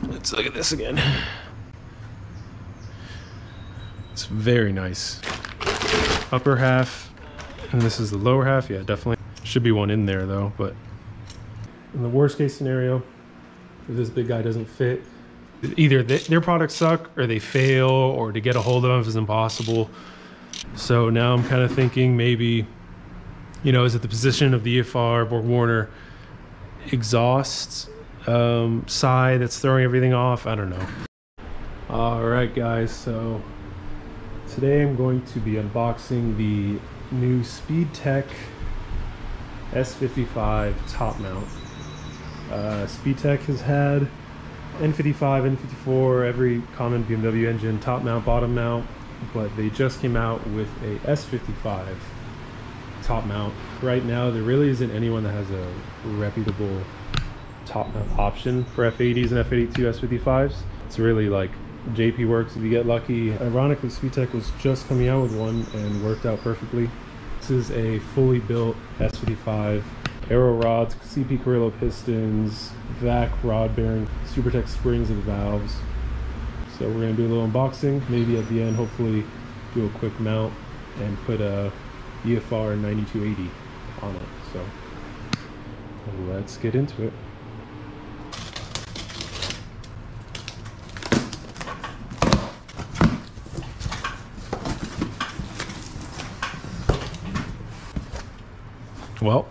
Let's look at this again. It's very nice. Upper half, and this is the lower half. Yeah, definitely. Should be one in there though, but in the worst case scenario, if this big guy doesn't fit, either their products suck or they fail, or to get a hold of them is impossible. So now I'm kind of thinking maybe, you know, is it the position of the EFR Borg Warner exhaust side that's throwing everything off? I don't know. All right, guys, so today I'm going to be unboxing the new Speedtech S55 top mount. Speedtech has had N55, N54, every common BMW engine top mount, bottom mount, but they just came out with a S55 top mount. Right now there really isn't anyone that has a reputable top mount option for F80s and F82 S55s. It's really like JP Works if you get lucky. Ironically, Speedtech was just coming out with one and worked out perfectly. This is a fully built S55, aero rods, CP Carrillo pistons, vac rod bearing, Supertech springs and valves. So we're gonna do a little unboxing, maybe at the end hopefully do a quick mount and put a EFR 9280 on it. So let's get into it. Well,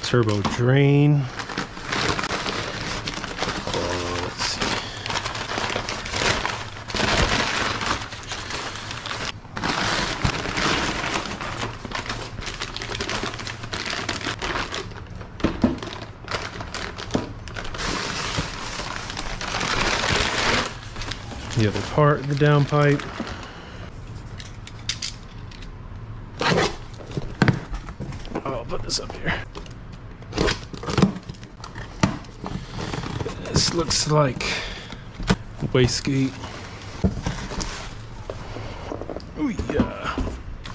turbo drain. Let's see. The other part, the downpipe. I'll put this up here. This looks like wastegate. Oh yeah.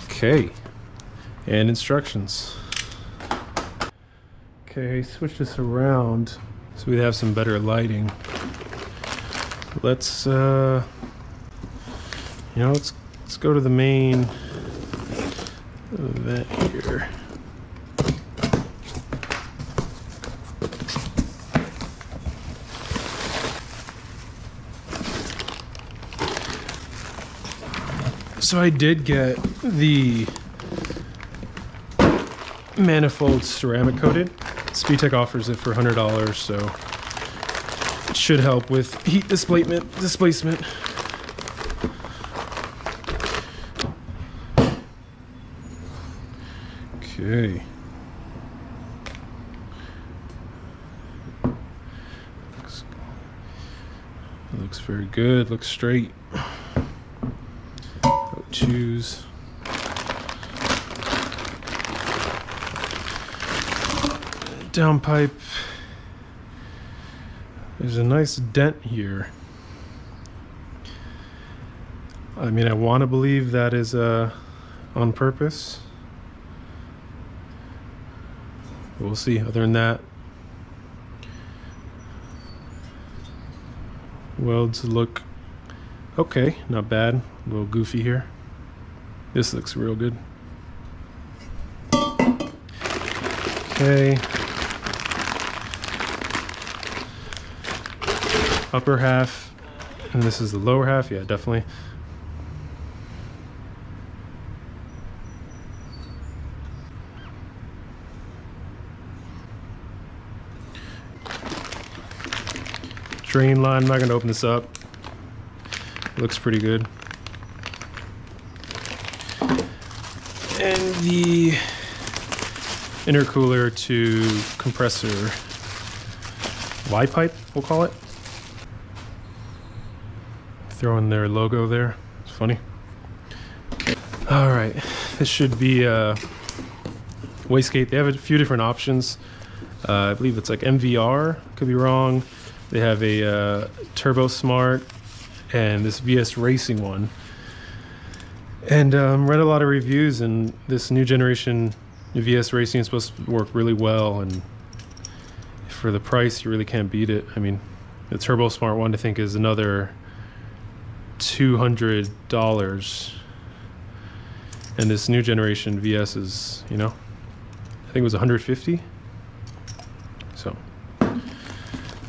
Okay. And instructions. Okay, switch this around so we have some better lighting. Let's let's go to the main event here. So I did get the manifold ceramic coated. Speedtech offers it for $100, so it should help with heat displacement. Okay. Looks very good. Looks straight. No chews. Downpipe. There's a nice dent here. I mean, I want to believe that is on purpose. We'll see. Other than that, welds look okay, not bad. A little goofy here. This looks real good. Okay. Upper half, and this is the lower half. Yeah, definitely. Drain line, I'm not going to open this up. Looks pretty good. And the intercooler to compressor Y pipe, we'll call it. Throw in their logo there. It's funny. All right, this should be a wastegate. They have a few different options. I believe it's like MVR, could be wrong. They have a Turbo Smart and this VS Racing one. And read a lot of reviews, and this new generation VS Racing is supposed to work really well, and for the price you really can't beat it. I mean, the Turbo Smart one I think is another $200, and this new generation VS is, you know, I think it was 150. So,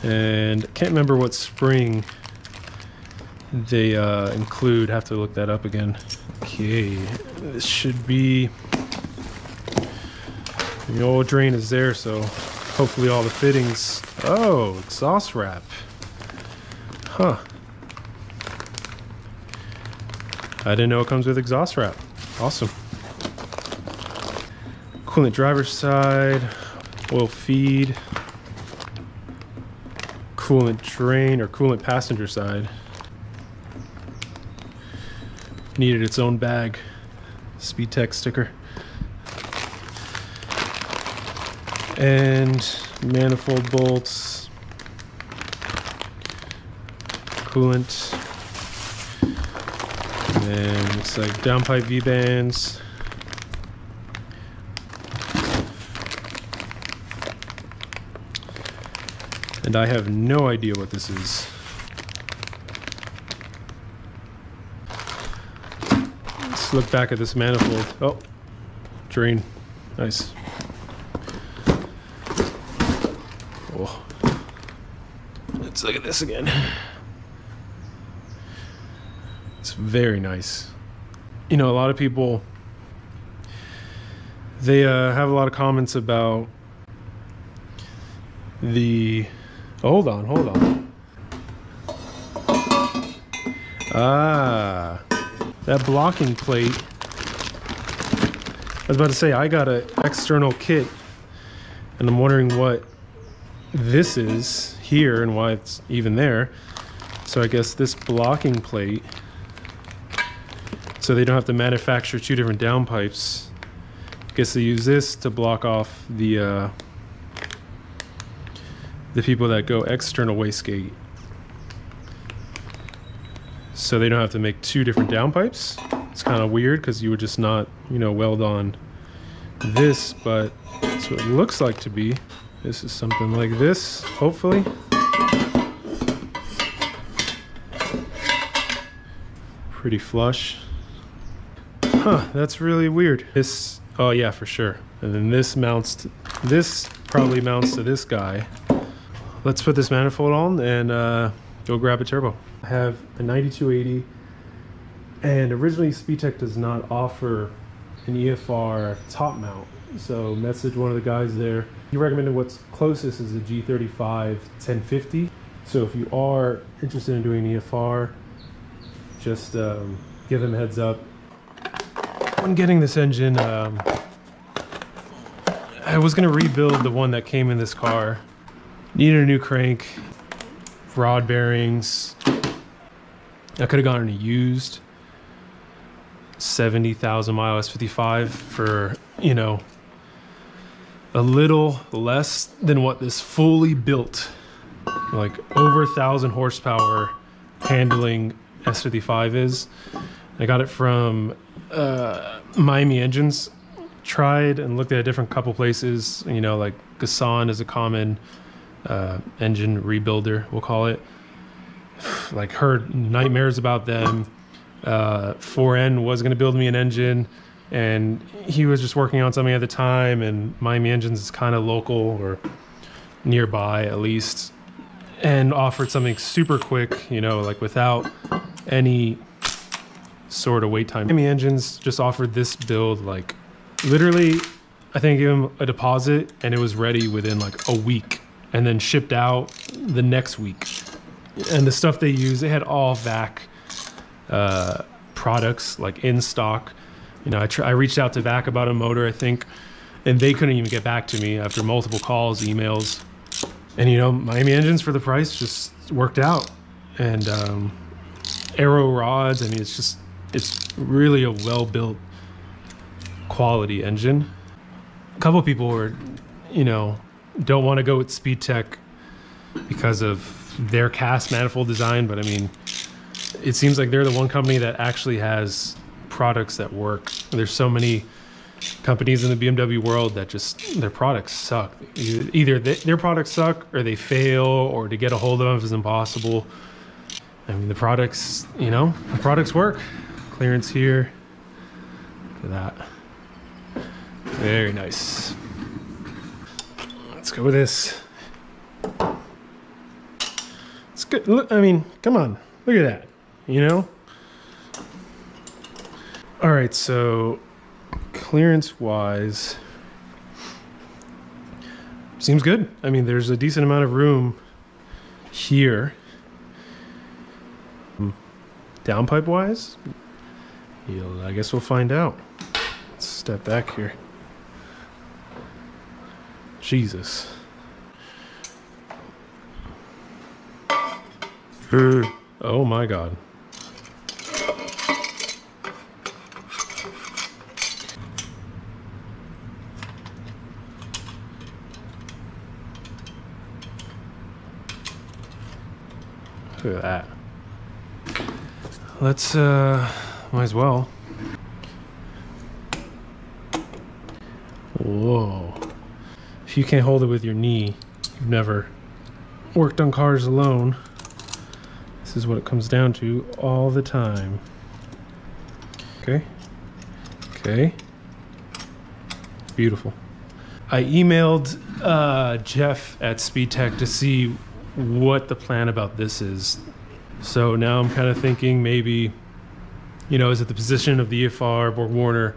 and can't remember what spring they include. Have to look that up again. Okay, this should be, the oil drain is there, so hopefully all the fittings. Oh, exhaust wrap. Huh. I didn't know it comes with exhaust wrap. Awesome. Coolant driver's side, oil feed, coolant drain or coolant passenger side. Needed its own bag. Speedtech sticker. And manifold bolts, coolant, and then looks like downpipe V-bands. And I have no idea what this is. Let's look back at this manifold. Oh, drain. Nice. Oh. Let's look at this again. It's very nice. You know, a lot of people, they have a lot of comments about the... Oh, hold on. Ah, that blocking plate. I was about to say, I got an external kit, and I'm wondering what this is here and why it's even there. So I guess this blocking plate, so they don't have to manufacture two different downpipes. I guess they use this to block off the people that go external wastegate, so they don't have to make two different downpipes. It's kind of weird because you would just not, you know, weld on this, but that's what it looks like to be. This is something like this, hopefully. Pretty flush. Huh, that's really weird. This, oh yeah, for sure. And then this mounts to, this probably mounts to this guy. Let's put this manifold on and go grab a turbo. I have a 9280, and originally Speedtech does not offer an EFR top mount. So message one of the guys there. He recommended what's closest is a G35 1050. So if you are interested in doing EFR, just give them a heads up. When getting this engine, I was gonna rebuild the one that came in this car. Needed a new crank, rod bearings. I could have gotten a used 70,000 mile S55 for, you know, a little less than what this fully built, like over 1,000 horsepower handling S55 is. I got it from Miami Engines. Tried and looked at a different couple places, you know, like Gassan is a common engine rebuilder, we'll call it. Like, heard nightmares about them. 4N was going to build me an engine, and he was just working on something at the time, and Miami Engines is kind of local or nearby at least, and offered something super quick, you know, like without any sort of wait time. Miami Engines just offered this build, like literally, I think I gave him a deposit and it was ready within like a week, and then shipped out the next week. And the stuff they use, they had all VAC products like in stock. You know, I reached out to VAC about a motor, I think, and they couldn't even get back to me after multiple calls, emails. And you know, Miami Engines for the price just worked out. And aero rods, I mean, it's really a well-built quality engine. A couple of people were, you know, don't want to go with Speedtech because of their cast manifold design, but I mean, it seems like they're the one company that actually has products that work. There's so many companies in the BMW world that just, their products suck. Either their products suck or they fail, or to get a hold of them is impossible. I mean, the products, you know, the products work. Clearance here. Look at that. Very nice. Let's go with this. It's good. Look, I mean, come on. Look at that. You know? All right, so clearance wise, seems good. I mean, there's a decent amount of room here. Downpipe wise, I guess we'll find out. Let's step back here. Jesus. Oh my God. Look at that. Let's, might as well. Whoa. If you can't hold it with your knee, you've never worked on cars alone. This is what it comes down to all the time. Okay. Okay. Beautiful. I emailed Jeff at Speedtech to see what the plan about this is. So now I'm kind of thinking maybe, you know, is it the position of the EFR Borg Warner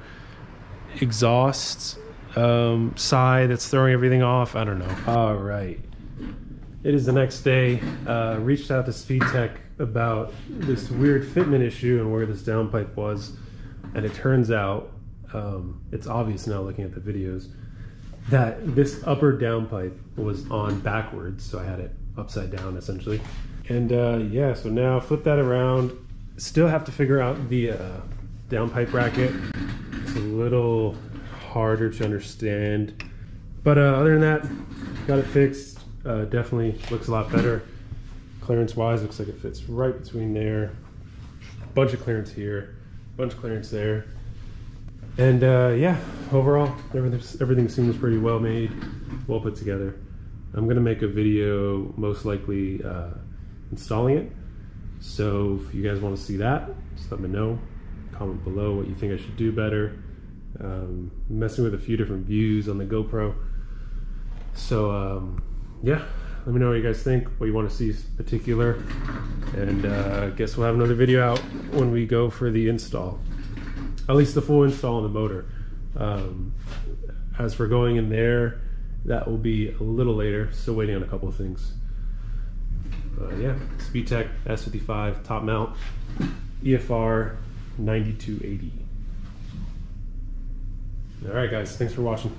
exhaust side that's throwing everything off? I don't know. All right. It is the next day. Reached out to Speedtech about this weird fitment issue and where this downpipe was. And it turns out, it's obvious now looking at the videos, that this upper downpipe was on backwards. So I had it upside down essentially. And yeah, so now flip that around. Still have to figure out the downpipe bracket. It's a little harder to understand. But other than that, got it fixed. Definitely looks a lot better. Clearance wise, looks like it fits right between there. Bunch of clearance here, bunch of clearance there. And yeah, overall, everything seems pretty well made, well put together. I'm gonna make a video, most likely installing it. So if you guys want to see that, just let me know. Comment below what you think I should do better. Messing with a few different views on the GoPro. So yeah, let me know what you guys think, what you want to see in particular. And I guess we'll have another video out when we go for the install. At least the full install on the motor. As for going in there, that will be a little later. Still waiting on a couple of things. Yeah, Speedtech S55 top mount, EFR 9280. All right, guys, thanks for watching.